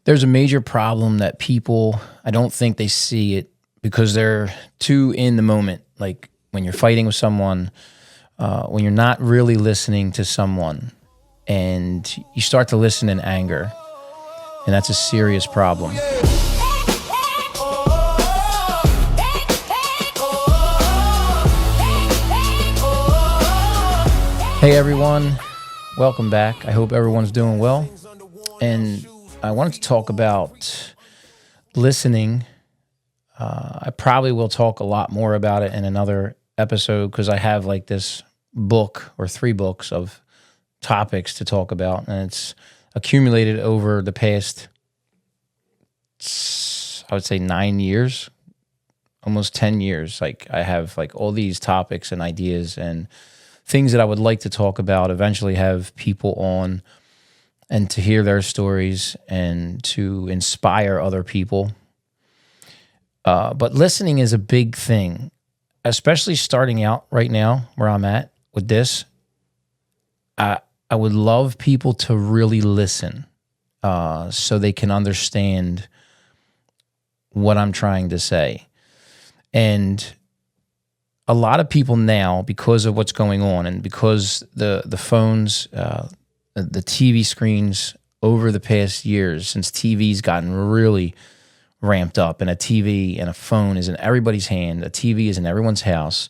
there's a major problem that people, I don't think they see it because they're too in the moment. Like when you're fighting with someone, when you're not really listening to someone and you start to listen in anger, and that's a serious problem. Hey everyone, welcome back. I hope everyone's doing well. And I wanted to talk about listening. I probably will talk a lot more about it in another episode because I have like this book or 3 books of topics to talk about, and it's accumulated over the past, I would say 9 years, almost 10 years. Like I have like all these topics and ideas and things that I would like to talk about, eventually have people on and to hear their stories and to inspire other people. But listening is a big thing, especially starting out right now where I'm at with this. I would love people to really listen so they can understand what I'm trying to say. And a lot of people now, because of what's going on and because the phones, the TV screens over the past years, since TV's gotten really ramped up, and a TV and a phone is in everybody's hand, a TV is in everyone's house,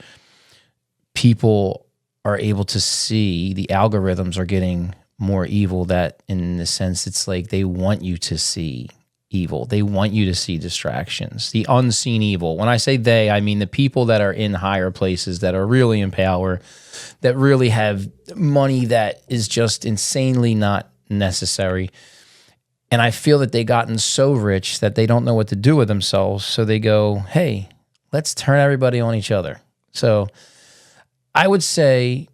people are able to see the algorithms are getting more evil, that in the sense it's like they want you to see evil. They want you to see distractions, the unseen evil. When I say they, I mean the people that are in higher places, that are really in power, that really have money that is just insanely not necessary. And I feel that they've gotten so rich that they don't know what to do with themselves. So they go, hey, let's turn everybody on each other. So I would say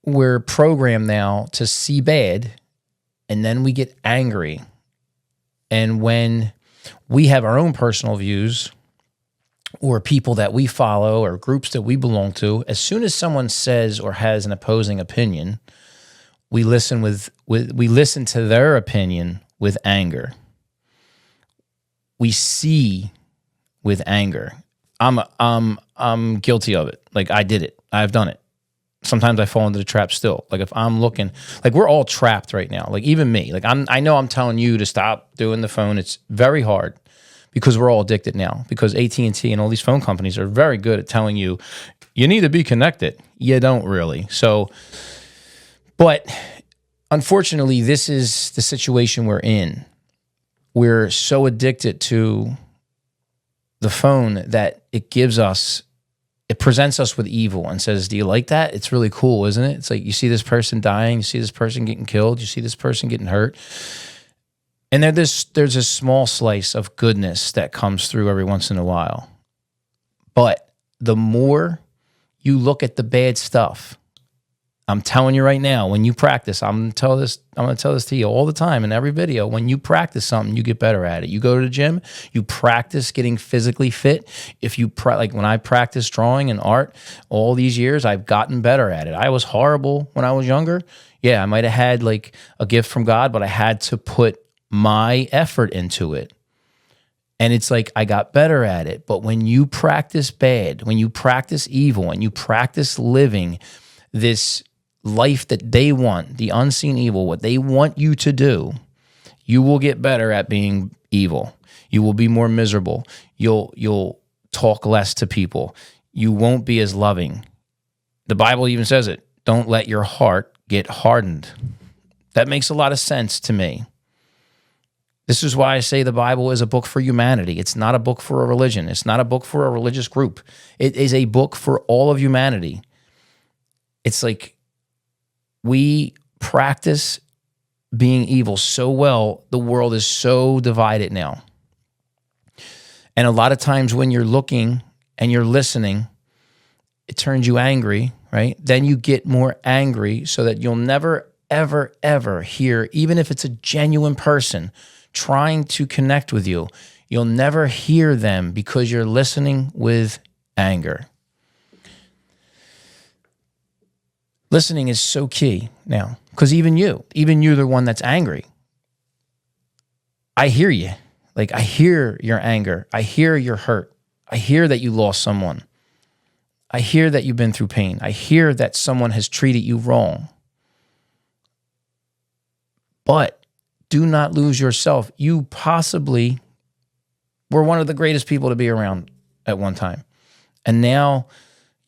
we're programmed now to see bad, and then we get angry. And when we have our own personal views or people that we follow or groups that we belong to, as soon as someone says or has an opposing opinion, we listen we listen to their opinion with anger. We see with anger. I'm guilty of it. Like I did it. I've done it. Sometimes I fall into the trap still. Like if I'm looking, like we're all trapped right now. Like even me, like I know I'm telling you to stop doing the phone. It's very hard because we're all addicted now, because AT&T and all these phone companies are very good at telling you, you need to be connected. You don't really. So, but unfortunately, this is the situation we're in. We're so addicted to the phone that it presents us with evil and says, do you like that? It's really cool, isn't it? It's like you see this person dying, you see this person getting killed, you see this person getting hurt. And there's a small slice of goodness that comes through every once in a while. But the more you look at the bad stuff, I'm telling you right now, when you practice, I'm going to tell this to you all the time in every video. When you practice something, you get better at it. You go to the gym, you practice getting physically fit. If you like when I practice drawing and art all these years, I've gotten better at it. I was horrible when I was younger. Yeah, I might have had like a gift from God, but I had to put my effort into it. And it's like I got better at it. But when you practice bad, when you practice evil, and you practice living this life that they want, the unseen evil, what they want you to do, you will get better at being evil. You will be more miserable. You'll talk less to people. You won't be as loving. The Bible even says it. Don't let your heart get hardened. That makes a lot of sense to me. This is why I say the Bible is a book for humanity. It's not a book for a religion. It's not a book for a religious group. It is a book for all of humanity. It's like we practice being evil so well, the world is so divided now. And a lot of times when you're looking and you're listening, it turns you angry, right? Then you get more angry so that you'll never, ever, ever hear, even if it's a genuine person trying to connect with you, you'll never hear them because you're listening with anger. Listening is so key now, because even you're the one that's angry. I hear you. Like, I hear your anger. I hear your hurt. I hear that you lost someone. I hear that you've been through pain. I hear that someone has treated you wrong. But do not lose yourself. You possibly were one of the greatest people to be around at one time. And now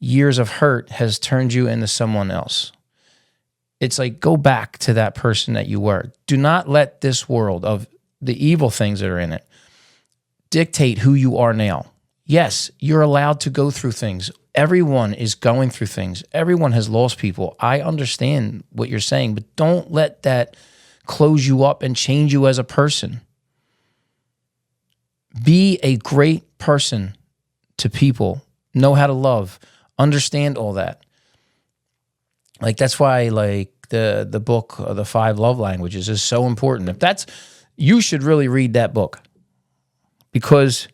years of hurt has turned you into someone else. It's like, go back to that person that you were. Do not let this world of the evil things that are in it dictate who you are now. Yes, you're allowed to go through things. Everyone is going through things. Everyone has lost people. I understand what you're saying, but don't let that close you up and change you as a person. Be a great person to people. Know how to love. Understand all that. Like, that's why, like, the book, The 5 Love Languages, is so important. You should really read that book, because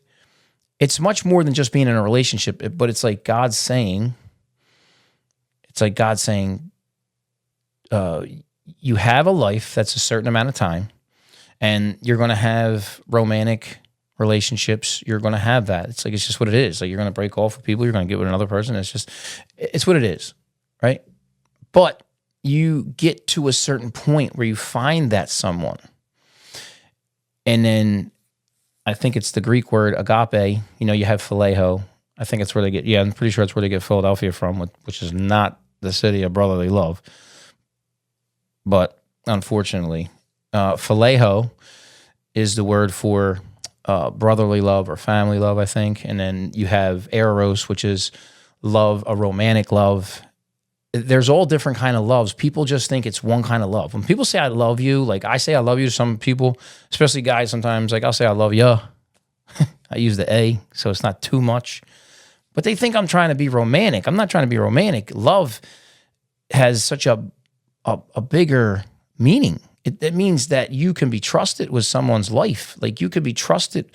it's much more than just being in a relationship, but it's like God saying, you have a life that's a certain amount of time, and you're going to have romantic relationships. You're going to have that. It's just what it is. Like, you're going to break off with people. You're going to get with another person. It's what it is, right? But you get to a certain point where you find that someone, and then I think it's the Greek word agape. You have phileo. I think it's where they get, I'm pretty sure it's where they get Philadelphia from, which is not the city of brotherly love. But unfortunately, phileo is the word for brotherly love or family love, I think. And then you have eros, which is love, a romantic love. There's all different kind of loves. People just think it's one kind of love. When people say I love you, like I say I love you to some people, especially guys sometimes, like I'll say I love you. I use the A, so it's not too much. But they think I'm trying to be romantic. I'm not trying to be romantic. Love has such a bigger meaning. It means that you can be trusted with someone's life. Like, you could be trusted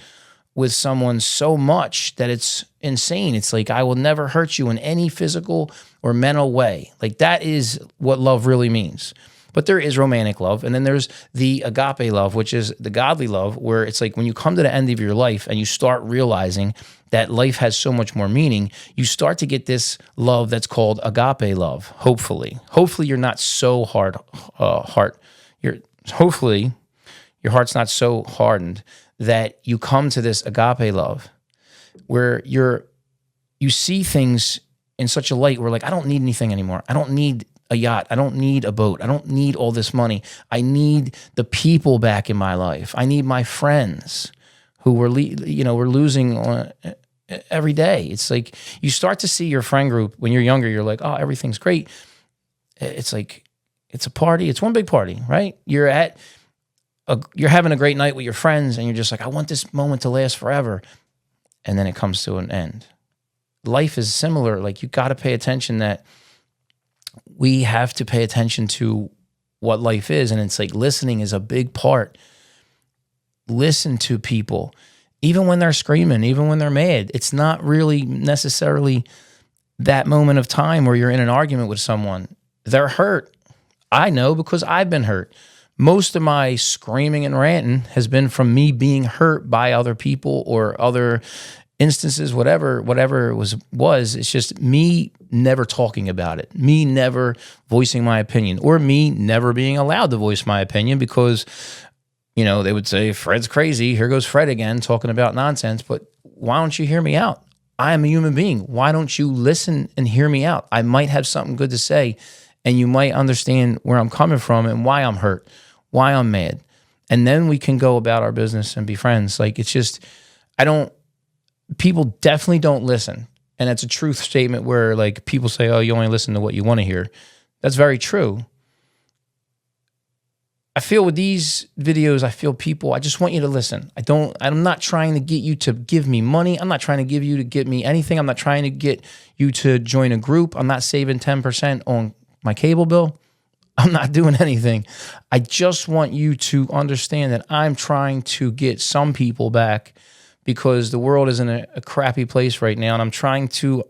with someone so much that it's insane. It's like, I will never hurt you in any physical or mental way. Like, that is what love really means. But there is romantic love, and then there's the agape love, which is the godly love, where it's like when you come to the end of your life and you start realizing that life has so much more meaning, you start to get this love that's called agape love, hopefully. Hopefully you're not so hopefully your heart's not so hardened that you come to this agape love where you see things in such a light where, like, I don't need anything anymore. I don't need a yacht. I don't need a boat. I don't need all this money. I need the people back in my life. I need my friends who we're losing every day. It's like you start to see your friend group when you're younger. You're like, oh, everything's great. It's like, it's a party. It's one big party, right? You're having a great night with your friends, and you're just like, I want this moment to last forever. And then it comes to an end. Life is similar. Like, you got to pay attention that we have to pay attention to what life is. And it's like, listening is a big part. Listen to people, even when they're screaming, even when they're mad. It's not really necessarily that moment of time where you're in an argument with someone. They're hurt. I know, because I've been hurt. Most of my screaming and ranting has been from me being hurt by other people or other instances, whatever it was. It's just me never talking about it, me never voicing my opinion, or me never being allowed to voice my opinion because, they would say, Fred's crazy. Here goes Fred again talking about nonsense. But why don't you hear me out? I am a human being. Why don't you listen and hear me out? I might have something good to say, and you might understand where I'm coming from and why I'm hurt, why I'm mad. And then we can go about our business and be friends. Like, it's just, people definitely don't listen. And that's a truth statement where, like, people say, oh, you only listen to what you want to hear. That's very true. I feel with these videos, I just want you to listen. I'm not trying to get you to give me money. I'm not trying to give you to get me anything. I'm not trying to get you to join a group. I'm not saving 10% on my cable bill. I'm not doing anything. I just want you to understand that I'm trying to get some people back, because the world is in a crappy place right now. And I'm trying to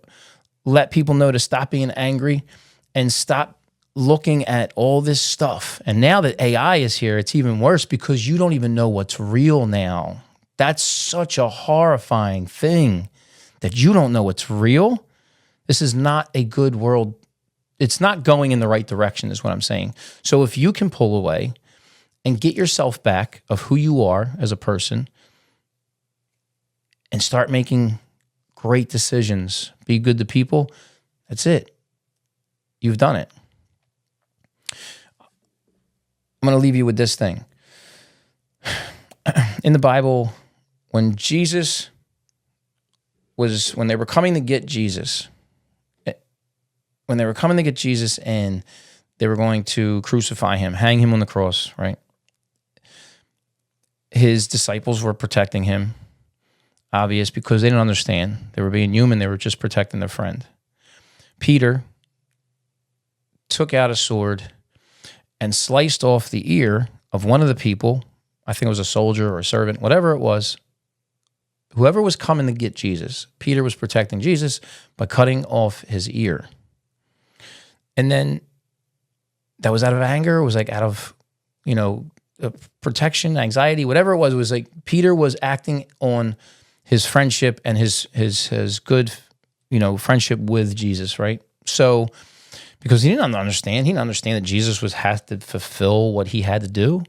let people know to stop being angry and stop looking at all this stuff. And now that AI is here, it's even worse because you don't even know what's real now. That's such a horrifying thing that you don't know what's real. This is not a good world. It's not going in the right direction is what I'm saying. So if you can pull away and get yourself back of who you are as a person and start making great decisions, be good to people, that's it. You've done it. I'm going to leave you with this thing. In the Bible, when they were coming to get Jesus, and they were going to crucify him, hang him on the cross, right? His disciples were protecting him, obvious, because they didn't understand. They were being human. They were just protecting their friend. Peter took out a sword and sliced off the ear of one of the people. I think it was a soldier or a servant, whatever it was. Whoever was coming to get Jesus, Peter was protecting Jesus by cutting off his ear. And then that was out of anger. It was like out of, protection, anxiety, whatever it was like Peter was acting on his friendship and his good, friendship with Jesus, right? So, because he didn't understand that Jesus had to fulfill what he had to do.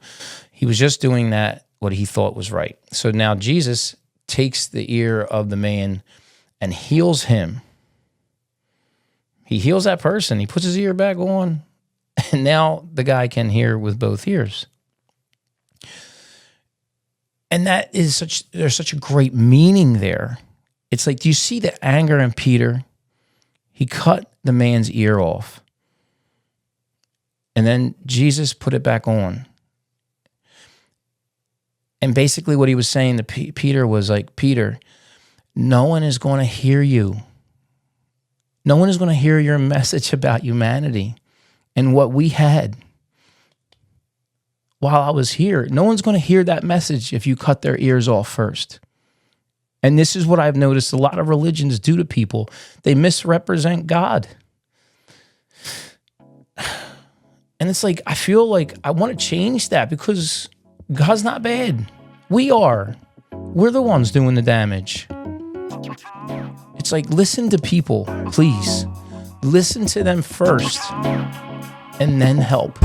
He was just doing what he thought was right. So now Jesus takes the ear of the man and heals him. He heals that person. He puts his ear back on, and now the guy can hear with both ears. And there's such a great meaning there. It's like, do you see the anger in Peter? He cut the man's ear off. And then Jesus put it back on. And basically what he was saying to Peter was like, Peter, no one is going to hear you. No one is going to hear your message about humanity and what we had while I was here. No one's going to hear that message if you cut their ears off first. And this is what I've noticed a lot of religions do to people. They misrepresent God. And it's like, I feel like I want to change that because God's not bad. We are. We're the ones doing the damage. It's like, listen to people, please. Listen to them first and then help.